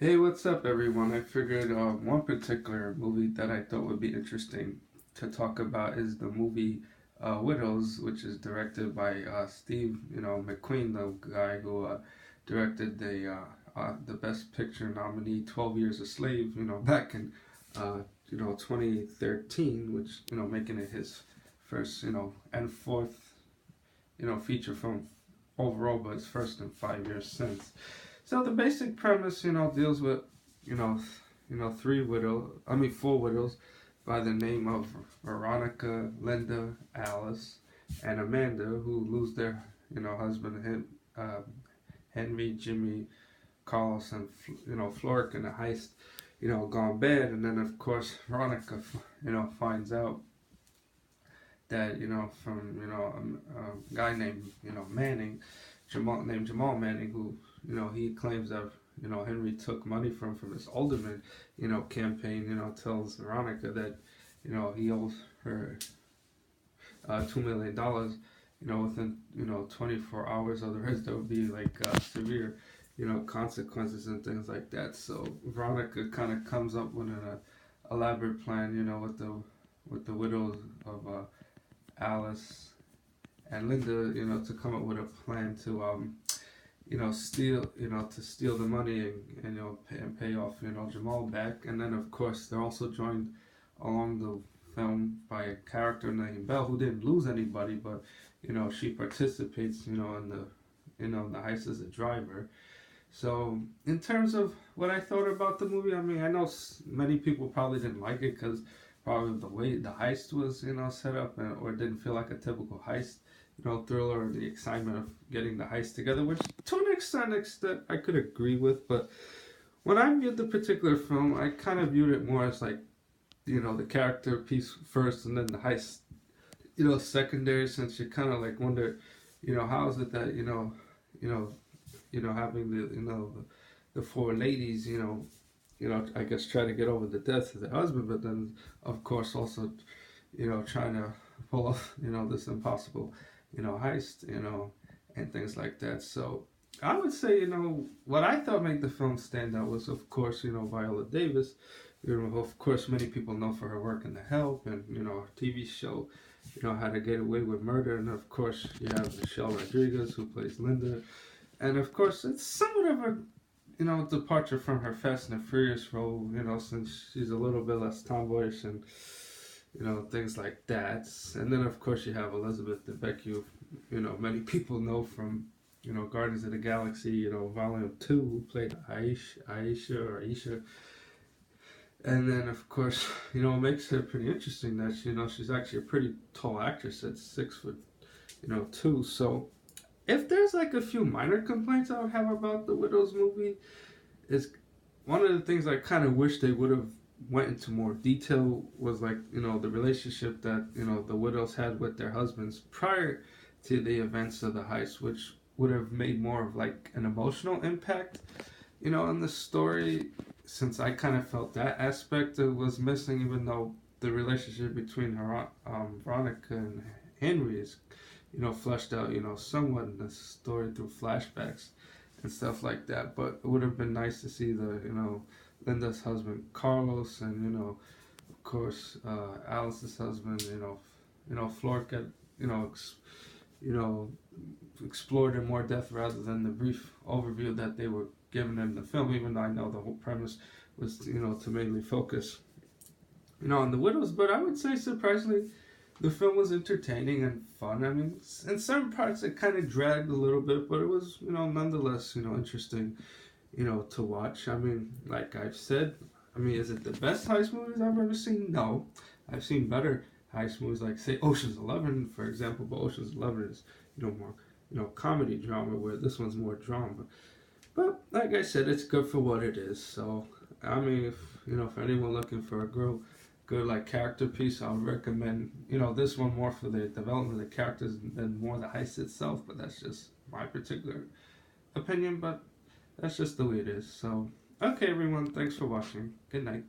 Hey, what's up, everyone? I figured one particular movie that I thought would be interesting to talk about is the movie Widows, which is directed by Steve, McQueen, the guy who directed the Best Picture nominee 12 Years a Slave, back in, 2013, which, making it his first, and fourth, feature film overall, but his first in 5 years since. So the basic premise, deals with, you know, four widows by the name of Veronica, Linda, Alice, and Amanda, who lose their, husband, Henry, Jimmy, Carlos, and Flork in a heist, gone bad, and then of course Veronica, finds out that from a guy named Manning, Jamal Manning, who he claims that Henry took money from his Alderman campaign. Tells Veronica that he owes her $2 million. Within 24 hours, otherwise there would be like severe consequences and things like that. So Veronica kind of comes up with an elaborate plan, with the widows of Alice and Linda, to come up with a plan to steal the money and pay off Jamal back. And then of course they're also joined along the film by a character named Belle, who didn't lose anybody, but she participates in the heist as a driver. So in terms of what I thought about the movie, I mean, I know many people probably didn't like it because probably the way the heist was set up, or didn't feel like a typical heist thriller, or the excitement of getting the heist together, which to an extent I could agree with. But when I viewed the particular film, I kind of viewed it more as like, the character piece first and then the heist, secondary, since you kind of like wonder, how is it that, having the four ladies, I guess try to get over the death of their husband, but then, of course, also, trying to pull off, this impossible, heist, and things like that. So I would say, what I thought made the film stand out was, of course, Viola Davis. Of course, many people know for her work in The Help and, her TV show, How to Get Away with Murder. And, of course, you have Michelle Rodriguez, who plays Linda. And, of course, it's somewhat of a departure from her Fast and the Furious role, since she's a little bit less tomboyish and, things like that. And then, of course, you have Elizabeth Debicki, many people know from, Guardians of the Galaxy, Volume 2, who played Aisha. And then, of course, it makes her pretty interesting that, she's actually a pretty tall actress at 6 foot, 2. So, if there's like a few minor complaints I would have about the Widows movie, is one of the things I kind of wish they would have went into more detail was like the relationship that the widows had with their husbands prior to the events of the heist, which would have made more of like an emotional impact in the story, since I kind of felt that aspect was missing, even though the relationship between her Veronica and Henry is fleshed out somewhat in the story through flashbacks and stuff like that. But it would have been nice to see the Linda's husband Carlos, and of course Alice's husband, Flork get you know explored in more depth rather than the brief overview that they were given in the film. Even though I know the whole premise was to mainly focus on the widows, but I would say surprisingly the film was entertaining and fun. I mean, in certain parts it kind of dragged a little bit, but it was nonetheless interesting to watch. I mean, like I've said, I mean, is it the best heist movies I've ever seen? No. I've seen better heist movies, like say Ocean's 11, for example. But Ocean's 11 is more comedy drama, where this one's more drama. But like I said, it's good for what it is. So I mean, if for anyone looking for a good like character piece, I would recommend this one more for the development of the characters than more the heist itself. But that's just my particular opinion. But that's just the way it is. So, okay, everyone, thanks for watching. Good night.